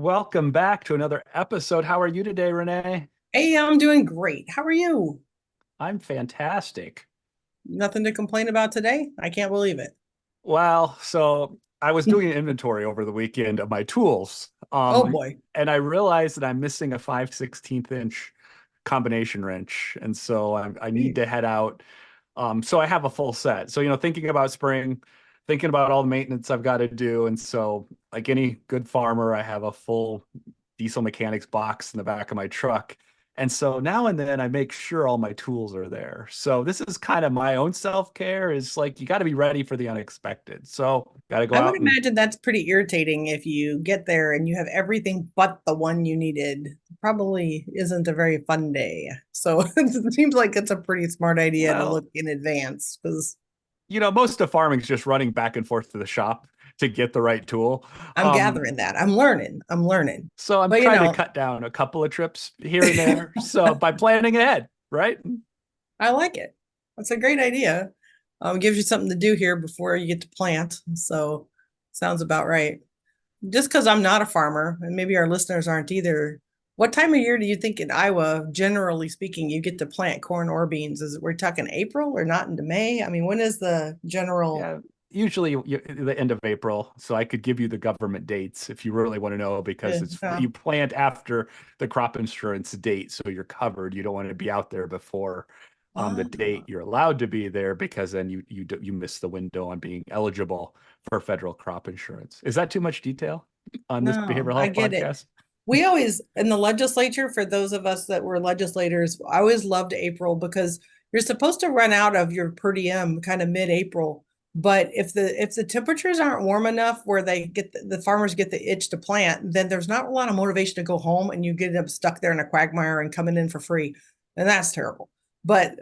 Welcome back to another episode. How are you today, Renee? Hey, I'm doing great. How are you? I'm fantastic. Nothing to complain about today? I can't believe it. Well, so I was doing an inventory over the weekend of my tools, Oh boy. and I realized that I'm missing a 5/16 inch combination wrench, and so I need Jeez. to head out. So I have a full set. So, thinking about spring, thinking about all the maintenance I've got to do, and so like any good farmer, I have a full diesel mechanics box in the back of my truck. And so now and then I make sure all my tools are there. So this is kind of my own self-care is like you got to be ready for the unexpected. So got to go I would out and imagine that's pretty irritating if you get there and you have everything but the one you needed. Probably isn't a very fun day. So it seems like it's a pretty smart idea to look well, in advance because most of farming is just running back and forth to the shop to get the right tool. I'm gathering that. I'm learning. I'm learning. So I'm But trying to cut down a couple of trips here and there. So by planning ahead, right? I like it. That's a great idea. Gives you something to do here before you get to plant. So sounds about right. Just because I'm not a farmer, and maybe our listeners aren't either, what time of year do you think in Iowa, generally speaking, you get to plant corn or beans? Is it we're talking April or not into May? I mean, when is the general? Yeah, usually the end of April. So I could give you the government dates if you really want to know, because it's No. you plant after the crop insurance date, so you're covered. You don't want to be out there before the date Ah, you're allowed to be there, because then you miss the window on being eligible for federal crop insurance. Is that too much detail on this no, behavioral I health get it. podcast? We always, in the legislature, for those of us that were legislators, I always loved April because you're supposed to run out of your per diem kind of mid-April. But if the temperatures aren't warm enough where they get the farmers get the itch to plant, then there's not a lot of motivation to go home and you get them stuck there in a quagmire and coming in for free. And that's terrible. But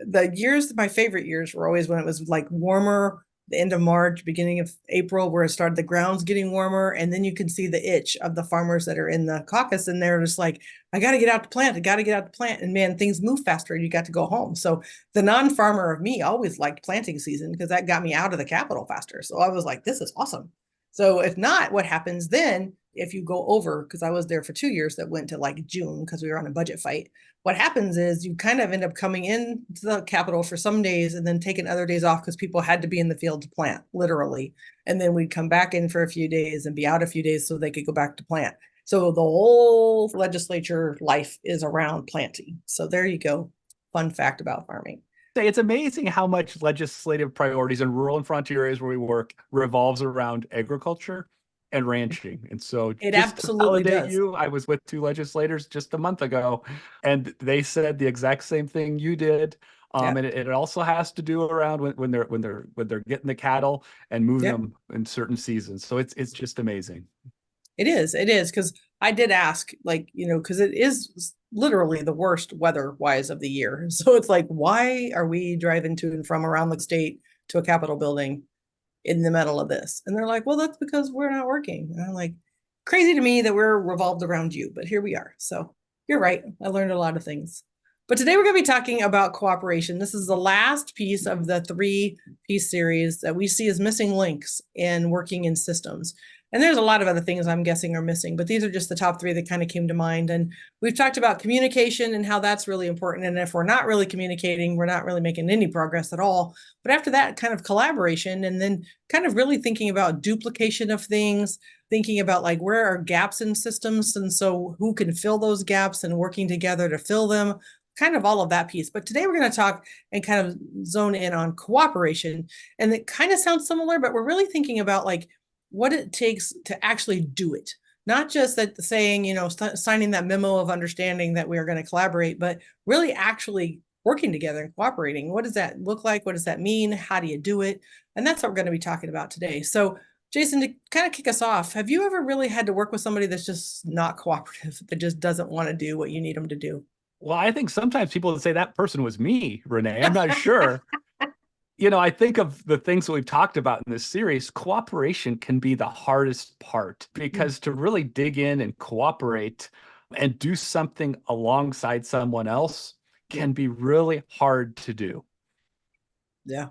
my favorite years were always when it was like warmer, the end of March, beginning of April, where it started the ground's getting warmer, and then you can see the itch of the farmers that are in the caucus, and they're just like, I got to get out to plant, I got to get out to plant, and man, things move faster, and you got to go home. So the non-farmer of me always liked planting season because that got me out of the capital faster. So I was like, this is awesome. So if not, what happens then? If you go over, because I was there for 2 years that went to like June because we were on a budget fight, what happens is you kind of end up coming in to the capital for some days and then taking other days off because people had to be in the field to plant, literally. And then we'd come back in for a few days and be out a few days so they could go back to plant. So the whole legislature life is around planting. So there you go. Fun fact about farming. It's amazing how much legislative priorities in rural and frontier areas where we work revolves around agriculture and ranching. And so It just to absolutely validate does. you, I was with two legislators just a month ago, and they said the exact same thing you did. Yeah. And it also has to do around when they're getting the cattle and moving Yeah. them in certain seasons. So it's just amazing. It is. It is because I did ask, like, because it is literally the worst weather-wise of the year. So it's like, why are we driving to and from around the state to a Capitol building in the middle of this? And they're like, well, that's because we're not working. And I'm like, crazy to me that we're revolved around you, but here we are. So you're right. I learned a lot of things. But today we're going to be talking about cooperation. This is the last piece of the three-piece series that we see as missing links in working in systems. And there's a lot of other things I'm guessing are missing, but these are just the top three that kind of came to mind. And we've talked about communication and how that's really important. And if we're not really communicating, we're not really making any progress at all. But after that, kind of collaboration, and then kind of really thinking about duplication of things, thinking about like where are gaps in systems. And so who can fill those gaps and working together to fill them, kind of all of that piece. But today we're going to talk and kind of zone in on cooperation. And it kind of sounds similar, but we're really thinking about like, what it takes to actually do it. Not just that saying, signing that memo of understanding that we are going to collaborate, but really actually working together and cooperating. What does that look like? What does that mean? How do you do it? And that's what we're going to be talking about today. So, Jason, to kind of kick us off, have you ever really had to work with somebody that's just not cooperative, that just doesn't want to do what you need them to do? Well, I think sometimes people would say that person was me, Renee. I'm not sure. I think of the things that we've talked about in this series, cooperation can be the hardest part, because to really dig in and cooperate and do something alongside someone else Yeah. can be really hard to do. Yeah.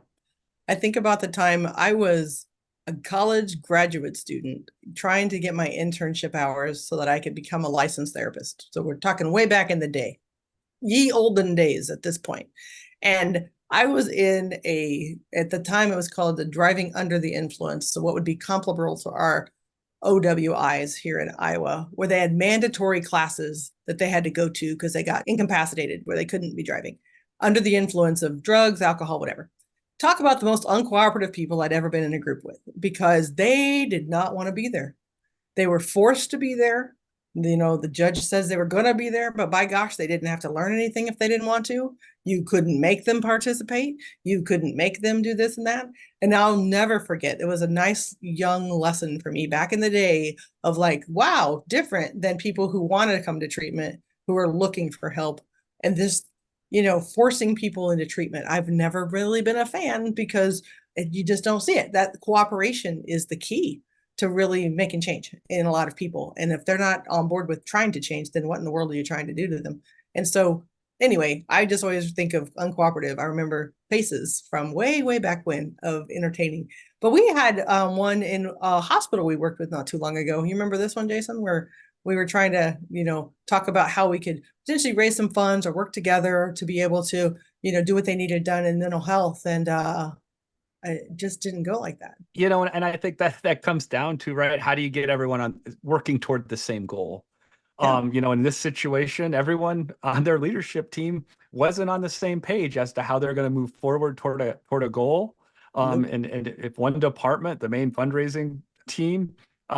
I think about the time I was a college graduate student trying to get my internship hours so that I could become a licensed therapist. So we're talking way back in the day, ye olden days at this point. And I was in at the time it was called the driving under the influence. So what would be comparable to our OWIs here in Iowa, where they had mandatory classes that they had to go to because they got incapacitated, where they couldn't be driving under the influence of drugs, alcohol, whatever. Talk about the most uncooperative people I'd ever been in a group with, because they did not want to be there. They were forced to be there. The judge says they were going to be there, but by gosh, they didn't have to learn anything if they didn't want to. You couldn't make them participate. You couldn't make them do this and that. And I'll never forget, it was a nice young lesson for me back in the day of like, wow, different than people who wanted to come to treatment, who are looking for help. And this, forcing people into treatment, I've never really been a fan, because you just don't see it. That cooperation is the key to really making change in a lot of people. And if they're not on board with trying to change, then what in the world are you trying to do to them? And so anyway, I just always think of uncooperative. I remember faces from way, way back when of entertaining. But we had one in a hospital we worked with not too long ago. You remember this one, Jason, where we were trying to, talk about how we could potentially raise some funds or work together to be able to, do what they needed done in mental health. And it just didn't go like that. And I think that comes down to, right, how do you get everyone on working toward the same goal? Yeah. In this situation, everyone on their leadership team wasn't on the same page as to how they're going to move forward toward a goal. Nope. And if one department, the main fundraising team,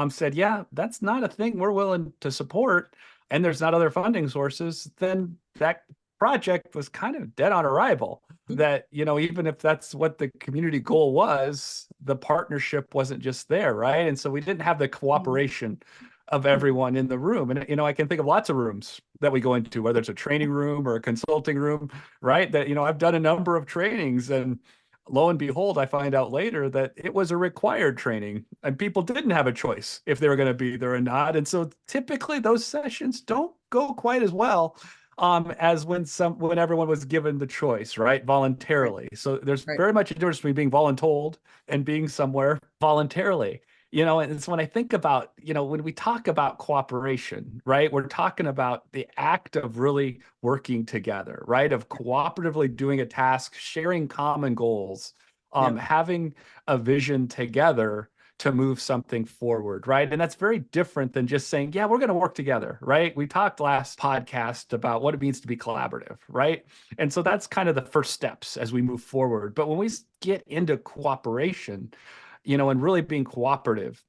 said, yeah, that's not a thing we're willing to support, and there's not other funding sources, then that project was kind of dead on arrival. That, even if that's what the community goal was, the partnership wasn't just there, right? And so we didn't have the cooperation of everyone in the room. And, I can think of lots of rooms that we go into, whether it's a training room or a consulting room, right? That, I've done a number of trainings, and lo and behold, I find out later that it was a required training and people didn't have a choice if they were going to be there or not. And so typically those sessions don't go quite as well as when everyone was given the choice, right? Right. Voluntarily. So there's Right. very much a difference between being voluntold and being somewhere voluntarily. And it's when I think about, when we talk about cooperation, right, we're talking about the act of really working together, right, of cooperatively doing a task, sharing common goals, Yeah. having a vision together to move something forward, right? And that's very different than just saying, yeah, we're going to work together, right? We talked last podcast about what it means to be collaborative, right? And so that's kind of the first steps as we move forward. But when we get into cooperation, and really being cooperative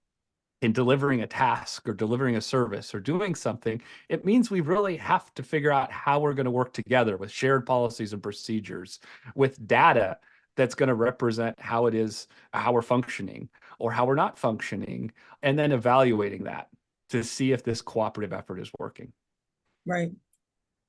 in delivering a task or delivering a service or doing something, it means we really have to figure out how we're going to work together with shared policies and procedures, with data that's going to represent how it is, how we're functioning or how we're not functioning, and then evaluating that to see if this cooperative effort is working. Right.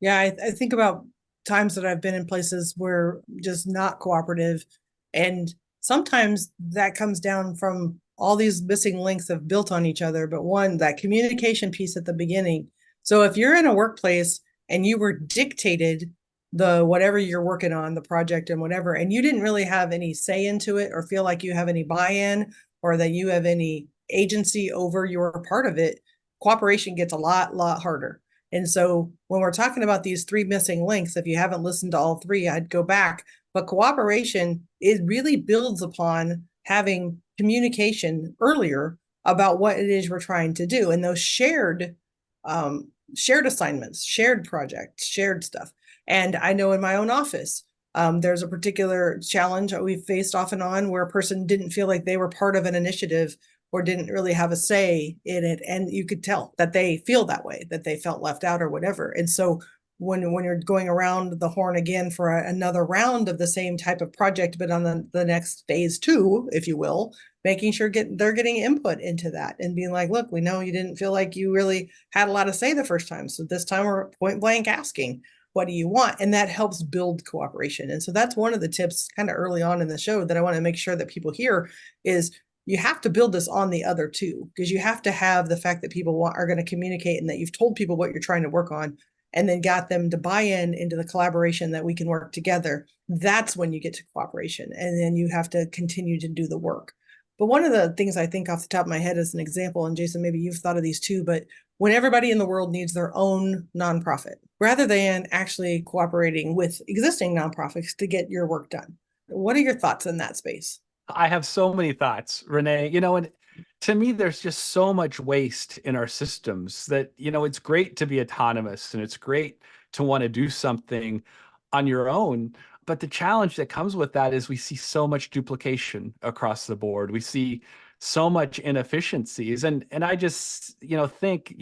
Yeah. I think about times that I've been in places where just not cooperative. And sometimes that comes down from all these missing links have built on each other. But one, that communication piece at the beginning. So if you're in a workplace and you were dictated the whatever you're working on, the project and whatever, and you didn't really have any say into it or feel like you have any buy-in or that you have any agency over your part of it, cooperation gets a lot harder. And so when we're talking about these three missing links, if you haven't listened to all three, I'd go back. But cooperation, it really builds upon having communication earlier about what it is we're trying to do, and those shared assignments, shared projects, shared stuff. And I know in my own office, there's a particular challenge that we've faced off and on where a person didn't feel like they were part of an initiative or didn't really have a say in it. And you could tell that they feel that way, that they felt left out or whatever. And so when you're going around the horn again for another round of the same type of project, but on the next phase two, if you will, making sure they're getting input into that and being like, look, we know you didn't feel like you really had a lot to say the first time. So this time we're point blank asking, what do you want? And that helps build cooperation. And so that's one of the tips kind of early on in the show that I want to make sure that people hear is you have to build this on the other two, because you have to have the fact that people are going to communicate and that you've told people what you're trying to work on and then got them to buy in into the collaboration that we can work together. That's when you get to cooperation. And then you have to continue to do the work. But one of the things I think off the top of my head as an example, and Jason, maybe you've thought of these too, but when everybody in the world needs their own nonprofit, rather than actually cooperating with existing nonprofits to get your work done. What are your thoughts in that space? I have so many thoughts, Renee. And to me, there's just so much waste in our systems that, it's great to be autonomous and it's great to want to do something on your own. But the challenge that comes with that is we see so much duplication across the board. We see so much inefficiencies. And I just, think,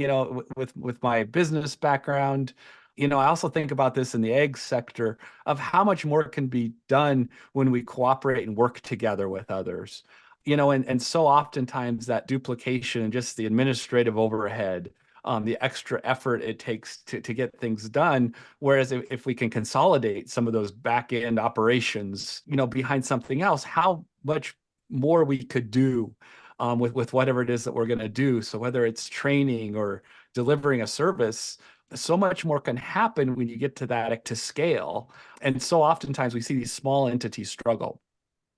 with my business background, I also think about this in the egg sector of how much more can be done when we cooperate and work together with others. And so oftentimes that duplication and just the administrative overhead, the extra effort it takes to get things done. Whereas if we can consolidate some of those back end operations, behind something else, how much more we could do with whatever it is that we're going to do. So whether it's training or delivering a service, so much more can happen when you get to that to scale. And so oftentimes we see these small entities struggle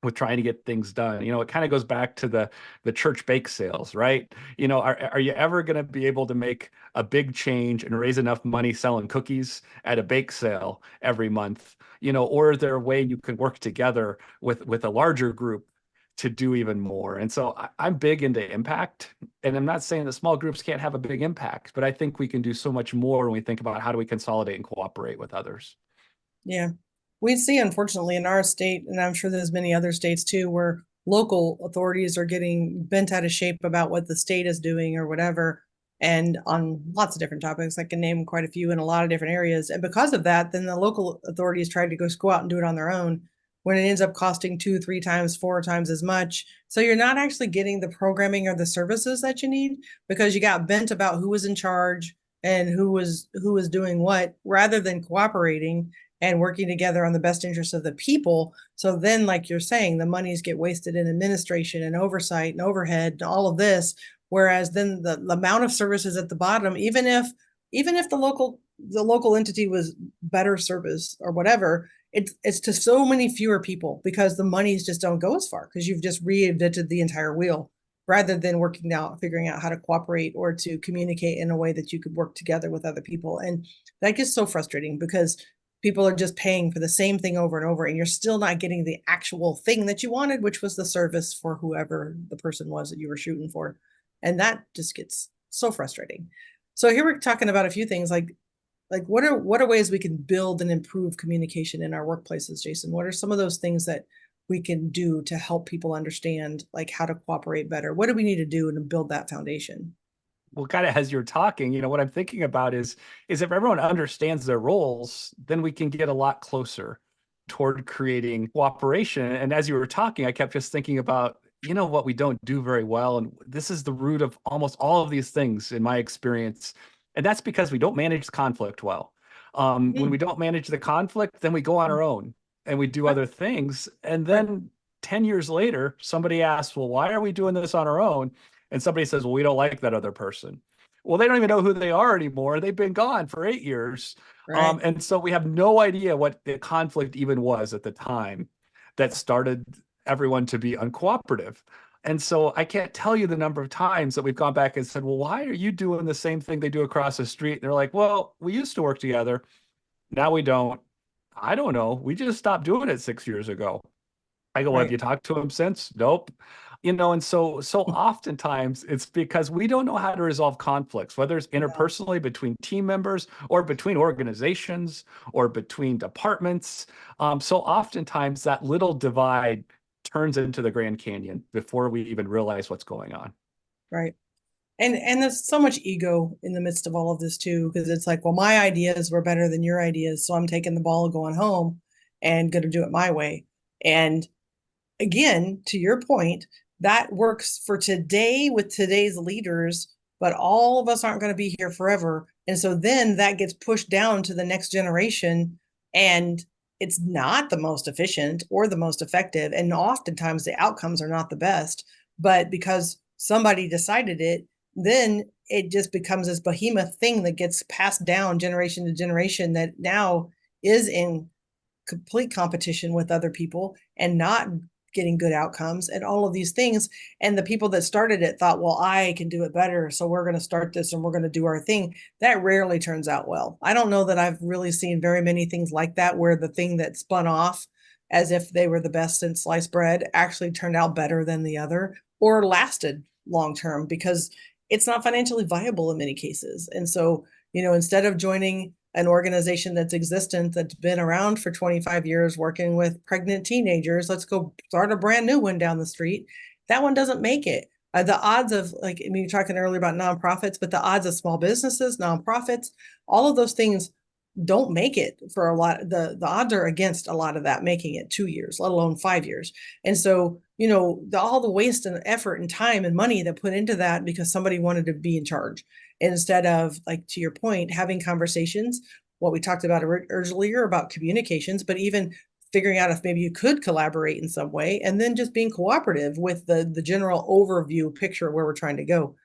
with trying to get things done. It kind of goes back to the church bake sales, right? Are you ever going to be able to make a big change and raise enough money selling cookies at a bake sale every month? Or is there a way you can work together with a larger group to do even more? And so I'm big into impact, and I'm not saying that small groups can't have a big impact, but I think we can do so much more when we think about how do we consolidate and cooperate with others. Yeah. We see, unfortunately, in our state, and I'm sure there's many other states too, where local authorities are getting bent out of shape about what the state is doing or whatever, and on lots of different topics. I can name quite a few in a lot of different areas. And because of that, then the local authorities try to go out and do it on their own when it ends up costing two, three times, four times as much. So you're not actually getting the programming or the services that you need because you got bent about who was in charge and who was doing what rather than cooperating and working together on the best interest of the people. So then, like you're saying, the monies get wasted in administration and oversight and overhead and all of this. Whereas then the amount of services at the bottom, even if the local entity was better service or whatever, it's to so many fewer people because the monies just don't go as far because you've just reinvented the entire wheel rather than working out, figuring out how to cooperate or to communicate in a way that you could work together with other people. And that gets so frustrating because people are just paying for the same thing over and over, and you're still not getting the actual thing that you wanted, which was the service for whoever the person was that you were shooting for. And that just gets so frustrating. So here we're talking about a few things like what are ways we can build and improve communication in our workplaces, Jason? What are some of those things that we can do to help people understand like how to cooperate better? What do we need to do to build that foundation? Well, kind of as you're talking, what I'm thinking about is if everyone understands their roles, then we can get a lot closer toward creating cooperation. And as you were talking, I kept just thinking about, what we don't do very well. And this is the root of almost all of these things in my experience. And that's because we don't manage conflict well. When we Mm, don't manage the conflict, then we go on our own and we do right, other things. And right, then 10 years later, somebody asks, well, why are we doing this on our own? And somebody says, well, we don't like that other person. Well, they don't even know who they are anymore. They've been gone for 8 years. right. And so we have no idea what the conflict even was at the time that started everyone to be uncooperative. And so I can't tell you the number of times that we've gone back and said, well, why are you doing the same thing they do across the street? And they're like, well, we used to work together. Now we don't. I don't know. We just stopped doing it 6 years ago. I go, well, have Right. you talked to him since? Nope. And so oftentimes it's because we don't know how to resolve conflicts, whether it's No, interpersonally between team members or between organizations or between departments. So oftentimes that little divide turns into the Grand Canyon before we even realize what's going on. right. And there's so much ego in the midst of all of this too, because it's like, well, my ideas were better than your ideas, so I'm taking the ball going home and going to do it my way. And again, to your point, that works for today with today's leaders, but all of us aren't going to be here forever. And so then that gets pushed down to the next generation, and it's not the most efficient or the most effective. And oftentimes the outcomes are not the best, but because somebody decided it, then it just becomes this behemoth thing that gets passed down generation to generation that now is in complete competition with other people and not getting good outcomes and all of these things. And the people that started it thought, well, I can do it better, so we're going to start this and we're going to do our thing. That rarely turns out well. I don't know that I've really seen very many things like that where the thing that spun off as if they were the best in sliced bread actually turned out better than the other or lasted long term, because it's not financially viable in many cases. And so, instead of joining an organization that's existent, that's been around for 25 years, working with pregnant teenagers, let's go start a brand new one down the street. That one doesn't make it. The odds of, like, I mean, you're talking earlier about nonprofits, but the odds of small businesses, nonprofits, all of those things don't make it for a lot. The odds are against a lot of that making it 2 years, let alone 5 years. And so, all the waste and effort and time and money that put into that because somebody wanted to be in charge, instead of, like, to your point, having conversations, what we talked about earlier about communications, but even figuring out if maybe you could collaborate in some way, and then just being cooperative with the general overview picture where we're trying to go.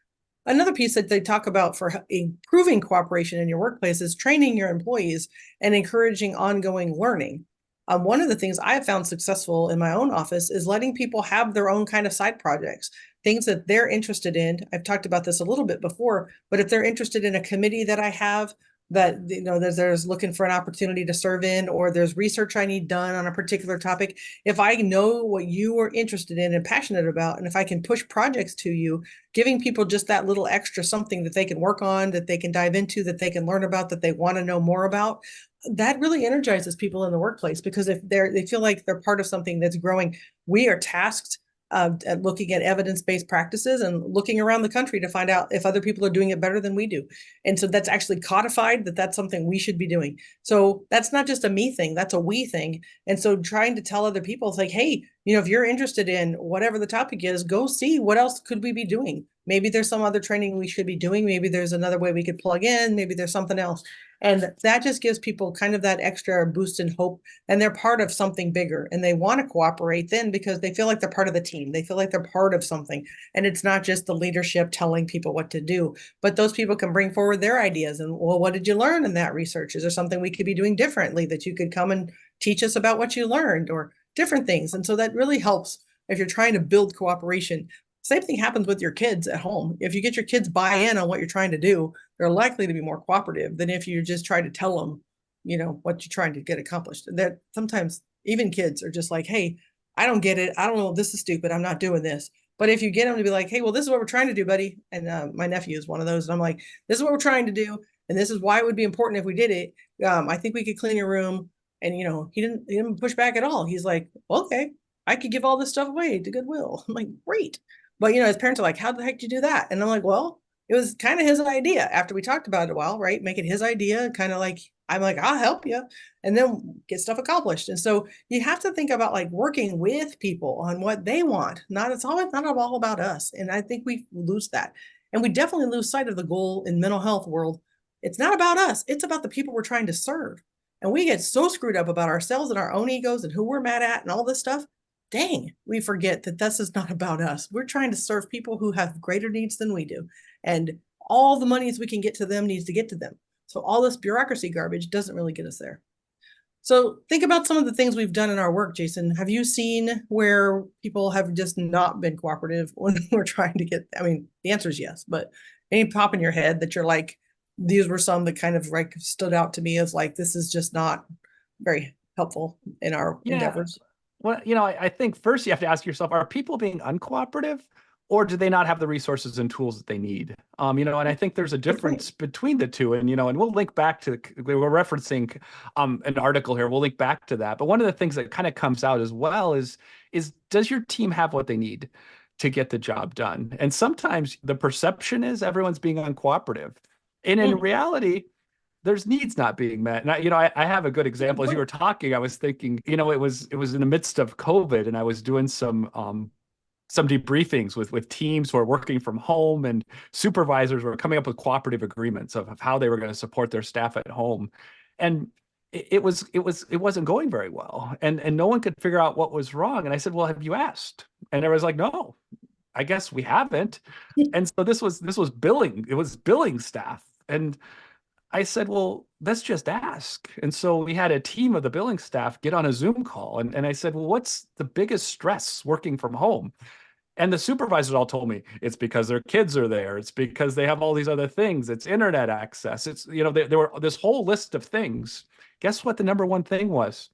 Another piece that they talk about for improving cooperation in your workplace is training your employees and encouraging ongoing learning. One of the things I have found successful in my own office is letting people have their own kind of side projects, things that they're interested in. I've talked about this a little bit before, but if they're interested in a committee that I have that, there's looking for an opportunity to serve in, or there's research I need done on a particular topic, if I know what you are interested in and passionate about, and if I can push projects to you, giving people just that little extra something that they can work on, that they can dive into, that they can learn about, that they want to know more about, that really energizes people in the workplace, because if they feel like they're part of something that's growing. We are tasked at looking at evidence-based practices and looking around the country to find out if other people are doing it better than we do. And so that's actually codified that that's something we should be doing. So that's not just a me thing, that's a we thing. And so trying to tell other people, it's like, hey, if you're interested in whatever the topic is, go see what else could we be doing. Maybe there's some other training we should be doing. Maybe there's another way we could plug in. Maybe there's something else. And that just gives people kind of that extra boost in hope. And they're part of something bigger. And they want to cooperate then because they feel like they're part of the team. They feel like they're part of something. And it's not just the leadership telling people what to do, but those people can bring forward their ideas. And, well, what did you learn in that research? Is there something we could be doing differently that you could come and teach us about what you learned, or different things? And so that really helps if you're trying to build cooperation. Same thing happens with your kids at home. If you get your kids buy in on what you're trying to do, they're likely to be more cooperative than if you just try to tell them, what you're trying to get accomplished. That sometimes even kids are just like, hey, I don't get it. I don't know. This is stupid. I'm not doing this. But if you get them to be like, hey, well, this is what we're trying to do, buddy. And my nephew is one of those. And I'm like, this is what we're trying to do. And this is why it would be important if we did it. I think we could clean your room. And, he didn't push back at all. He's like, okay, I could give all this stuff away to Goodwill. I'm like, great. But, his parents are like, how the heck did you do that? And I'm like, well, it was kind of his idea after we talked about it a while, right? Make it his idea, kind of like, I'm like, I'll help you, and then get stuff accomplished. And so you have to think about, like, working with people on what they want. It's always not all about us. And I think we lose that. And we definitely lose sight of the goal in mental health world. It's not about us. It's about the people we're trying to serve. And we get so screwed up about ourselves and our own egos and who we're mad at and all this stuff. Dang, we forget that this is not about us. We're trying to serve people who have greater needs than we do. And all the monies we can get to them needs to get to them. So all this bureaucracy garbage doesn't really get us there. So think about some of the things we've done in our work, Jason. Have you seen where people have just not been cooperative when we're trying to get, the answer is yes, but any pop in your head that you're like, these were some that kind of like stood out to me as like, this is just not very helpful in our endeavors? Well, I think first you have to ask yourself, are people being uncooperative, or do they not have the resources and tools that they need? And I think there's a difference between the two. And, and we'll link back to, we're referencing an article here. We'll link back to that. But one of the things that kind of comes out as well is does your team have what they need to get the job done? And sometimes the perception is everyone's being uncooperative. And in reality, there's needs not being met. And I have a good example. As you were talking, I was thinking, it was in the midst of COVID, and I was doing some debriefings with teams who are working from home, and supervisors were coming up with cooperative agreements of how they were going to support their staff at home. And it wasn't going very well. And no one could figure out what was wrong. And I said, well, have you asked? And everyone's like, no, I guess we haven't. And so this was billing. It was billing staff. And I said, well, let's just ask. And so we had a team of the billing staff get on a Zoom call. And I said, well, what's the biggest stress working from home? And the supervisors all told me it's because their kids are there. It's because they have all these other things. It's internet access. It's, there were this whole list of things. Guess what the number one thing was?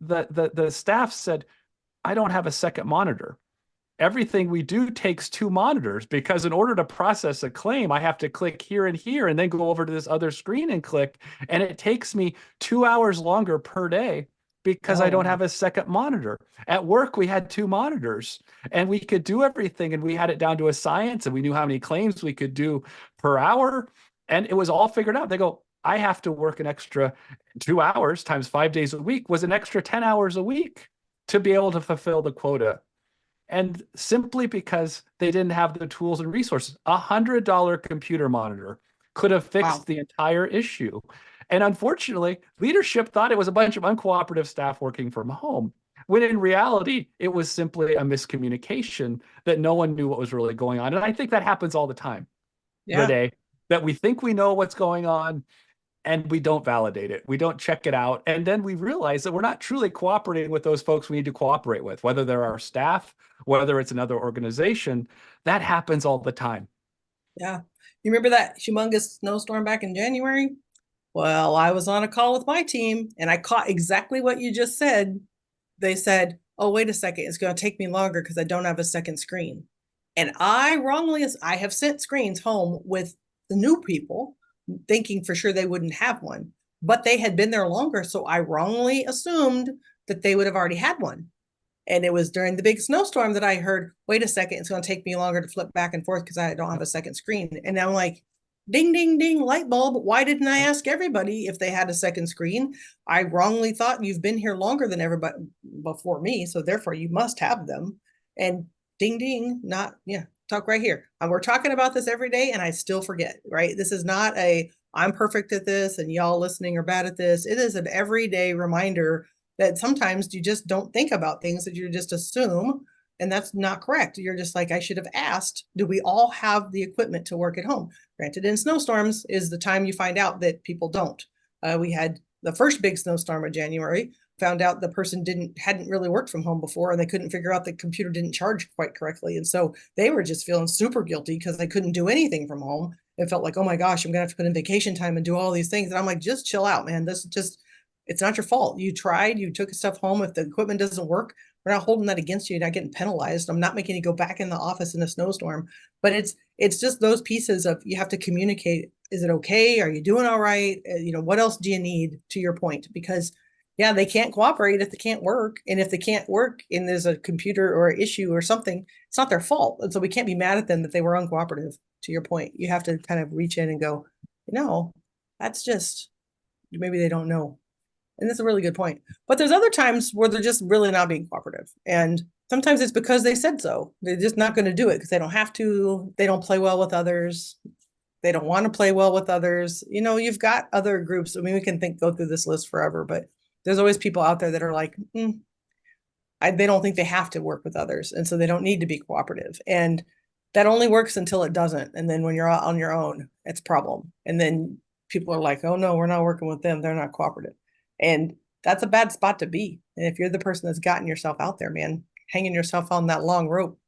The staff said, I don't have a second monitor. Everything we do takes two monitors because in order to process a claim, I have to click here and here and then go over to this other screen and click. And it takes me 2 hours longer per day because I Oh, don't wow. have a second monitor. At work, we had two monitors and we could do everything and we had it down to a science and we knew how many claims we could do per hour. And it was all figured out. They go, I have to work an extra 2 hours times 5 days a week was an extra 10 hours a week to be able to fulfill the quota. And simply because they didn't have the tools and resources, $100 computer monitor could have fixed Wow. the entire issue. And unfortunately, leadership thought it was a bunch of uncooperative staff working from home, when in reality, it was simply a miscommunication that no one knew what was really going on. And I think that happens all the time, Yeah. Renee, that we think we know what's going on and we don't validate it. We don't check it out. And then we realize that we're not truly cooperating with those folks we need to cooperate with, whether they're our staff, whether it's another organization. That happens all the time. Yeah. You remember that humongous snowstorm back in January? Well, I was on a call with my team and I caught exactly what you just said. They said, oh, wait a second, it's going to take me longer because I don't have a second screen. And I have sent screens home with the new people, thinking for sure they wouldn't have one, but they had been there longer. So I wrongly assumed that they would have already had one. And it was during the big snowstorm that I heard, wait a second, it's going to take me longer to flip back and forth because I don't have a second screen. And I'm like, ding, ding, ding, light bulb. Why didn't I ask everybody if they had a second screen? I wrongly thought you've been here longer than everybody before me. So therefore you must have them. And ding, ding, not, yeah, talk right here. And we're talking about this every day and I still forget, right? This is not I'm perfect at this and y'all listening are bad at this. It is an everyday reminder that sometimes you just don't think about things, that you just assume, and that's not correct. You're just like, I should have asked, do we all have the equipment to work at home? Granted, in snowstorms is the time you find out that people don't. We had the first big snowstorm of January, found out the person hadn't really worked from home before, and they couldn't figure out the computer didn't charge quite correctly. And so they were just feeling super guilty because they couldn't do anything from home. It felt like, oh my gosh, I'm gonna have to put in vacation time and do all these things. And I'm like, just chill out, man. This just, it's not your fault. You tried, you took stuff home. If the equipment doesn't work, we're not holding that against you. You're not getting penalized. I'm not making you go back in the office in a snowstorm. But it's just those pieces of, you have to communicate. Is it okay? Are you doing all right? What else do you need, to your point? Because yeah, they can't cooperate if they can't work. And if they can't work and there's a computer or issue or something, it's not their fault. And so we can't be mad at them that they were uncooperative. To your point, you have to kind of reach in and go, that's just, maybe they don't know. And that's a really good point. But there's other times where they're just really not being cooperative. And sometimes it's because they said so. They're just not going to do it because they don't have to. They don't play well with others. They don't want to play well with others. You've got other groups. I mean, we can go through this list forever, but there's always people out there that are like, they don't think they have to work with others. And so they don't need to be cooperative. And that only works until it doesn't. And then when you're on your own, it's a problem. And then people are like, oh no, we're not working with them. They're not cooperative. And that's a bad spot to be. And if you're the person that's gotten yourself out there, man, hanging yourself on that long rope,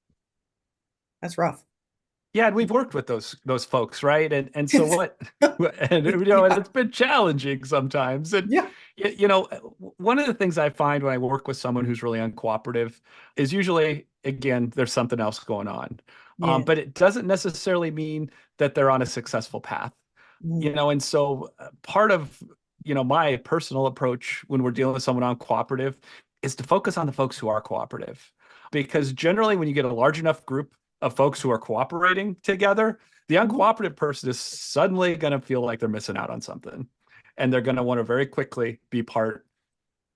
that's rough. Yeah, and we've worked with those folks, right? And so what and and Yeah. it's been challenging sometimes. And Yeah. one of the things I find when I work with someone who's really uncooperative is usually, again, there's something else going on. Yeah. But it doesn't necessarily mean that they're on a successful path. Mm. And so part of my personal approach when we're dealing with someone uncooperative is to focus on the folks who are cooperative. Because generally, when you get a large enough group of folks who are cooperating together, the Mhm. uncooperative person is suddenly going to feel like they're missing out on something. And they're going to want to very quickly be part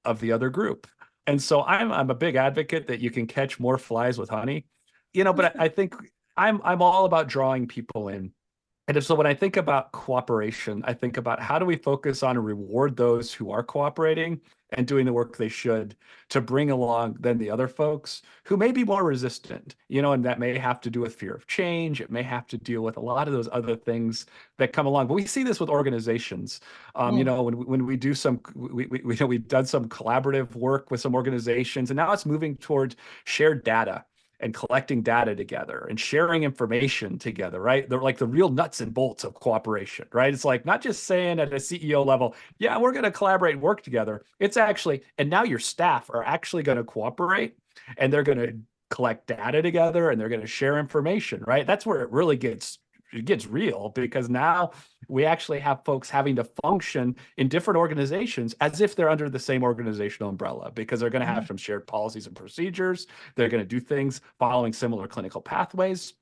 of the other group. And so I'm a big advocate that you can catch more flies with honey. But I think I'm all about drawing people in. And so when I think about cooperation, I think about how do we focus on and reward those who are cooperating and doing the work they should to bring along then the other folks who may be more resistant, and that may have to do with fear of change. It may have to deal with a lot of those other things that come along. But we see this with organizations. Mm. When we do we've done some collaborative work with some organizations, and now it's moving towards shared data and collecting data together and sharing information together, right? They're like the real nuts and bolts of cooperation, right? It's like not just saying at a CEO level, yeah, we're going to collaborate and work together. It's actually, and now your staff are actually going to cooperate and they're going to collect data together and they're going to share information, right? That's where it gets real, because now we actually have folks having to function in different organizations as if they're under the same organizational umbrella, because they're going to have some shared policies and procedures. They're going to do things following similar clinical pathways,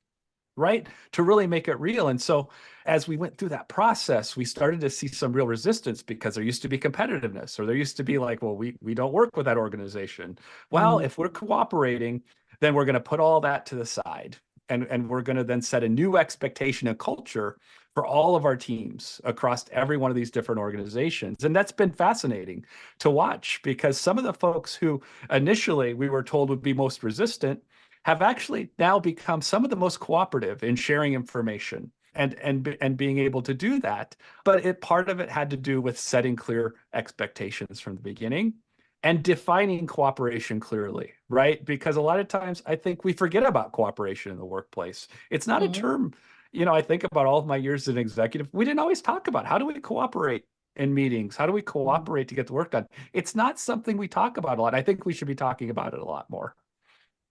right? To really make it real. And so as we went through that process, we started to see some real resistance, because there used to be competitiveness, or there used to be like, well, we don't work with that organization. Well, Mhm. if we're cooperating, then we're going to put all that to the side. And we're going to then set a new expectation and culture for all of our teams across every one of these different organizations. And that's been fascinating to watch, because some of the folks who initially we were told would be most resistant have actually now become some of the most cooperative in sharing information and being able to do that. But part of it had to do with setting clear expectations from the beginning and defining cooperation clearly, right? Because a lot of times I think we forget about cooperation in the workplace. It's not a Mhm. term, I think about all of my years as an executive, we didn't always talk about how do we cooperate in meetings? How do we Mhm. cooperate to get the work done? It's not something we talk about a lot. I think we should be talking about it a lot more.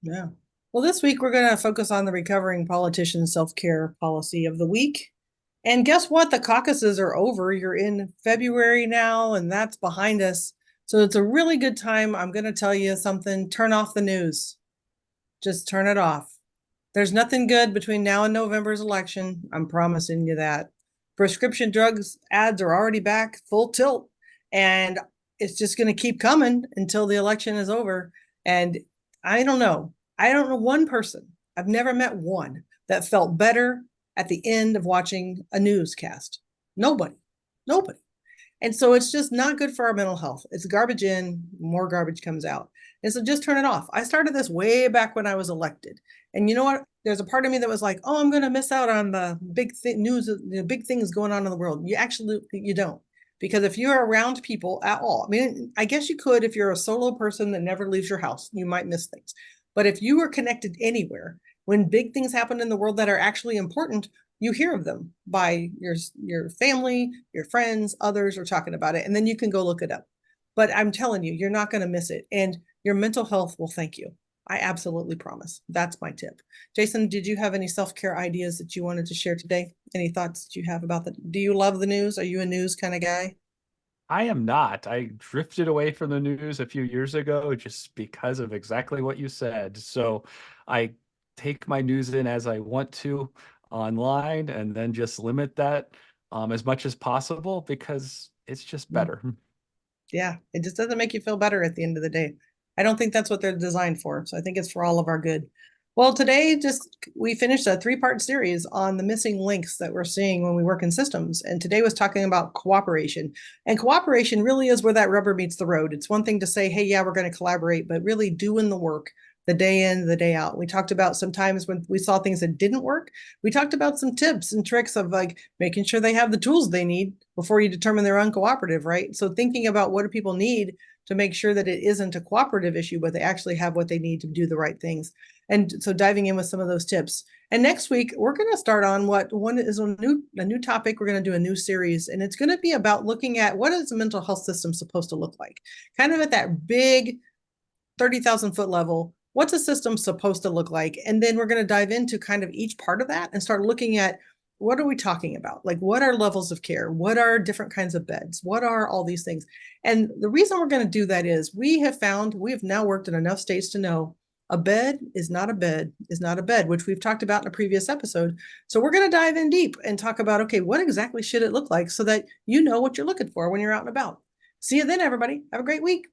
Yeah. Well, this week we're going to focus on the recovering politician self-care policy of the week. And guess what? The caucuses are over. You're in February now, and that's behind us. So it's a really good time. I'm going to tell you something. Turn off the news. Just turn it off. There's nothing good between now and November's election. I'm promising you that. Prescription drugs ads are already back full tilt, and it's just going to keep coming until the election is over. And I don't know. I don't know one person. I've never met one that felt better at the end of watching a newscast. Nobody. Nobody. And so it's just not good for our mental health. It's garbage in, more garbage comes out. And so just turn it off. I started this way back when I was elected. And you know what? There's a part of me that was like, oh, I'm going to miss out on the news, the big things going on in the world. You don't. Because if you're around people at all, I mean, I guess you could if you're a solo person that never leaves your house, you might miss things. But if you are connected anywhere, when big things happen in the world that are actually important, you hear of them by your family, your friends, others are talking about it, and then you can go look it up. But I'm telling you, you're not going to miss it, and your mental health will thank you. I absolutely promise. That's my tip. Jason, did you have any self-care ideas that you wanted to share today? Any thoughts that you have about that? Do you love the news? Are you a news kind of guy? I am not. I drifted away from the news a few years ago just because of exactly what you said. So I take my news in as I want to online, and then just limit that as much as possible, because it's just Mm. better. Yeah, it just doesn't make you feel better at the end of the day. I don't think that's what they're designed for. So I think it's for all of our good. Well, today just we finished a three-part series on the missing links that we're seeing when we work in systems. And today was talking about cooperation. And cooperation really is where that rubber meets the road. It's one thing to say, hey, yeah, we're going to collaborate, but really doing the work the day in, the day out. We talked about sometimes when we saw things that didn't work. We talked about some tips and tricks of like making sure they have the tools they need before you determine they're uncooperative, right? So thinking about what do people need to make sure that it isn't a cooperative issue, but they actually have what they need to do the right things. And so diving in with some of those tips. And next week, we're going to start on what one is a new topic. We're going to do a new series, and it's going to be about looking at what is a mental health system supposed to look like, kind of at that big 30,000-foot level. What's a system supposed to look like? And then we're going to dive into kind of each part of that and start looking at what are we talking about? Like, what are levels of care? What are different kinds of beds? What are all these things? And the reason we're going to do that is we have now worked in enough states to know a bed is not a bed is not a bed, which we've talked about in a previous episode. So we're going to dive in deep and talk about, okay, what exactly should it look like so that you know what you're looking for when you're out and about. See you then, everybody. Have a great week.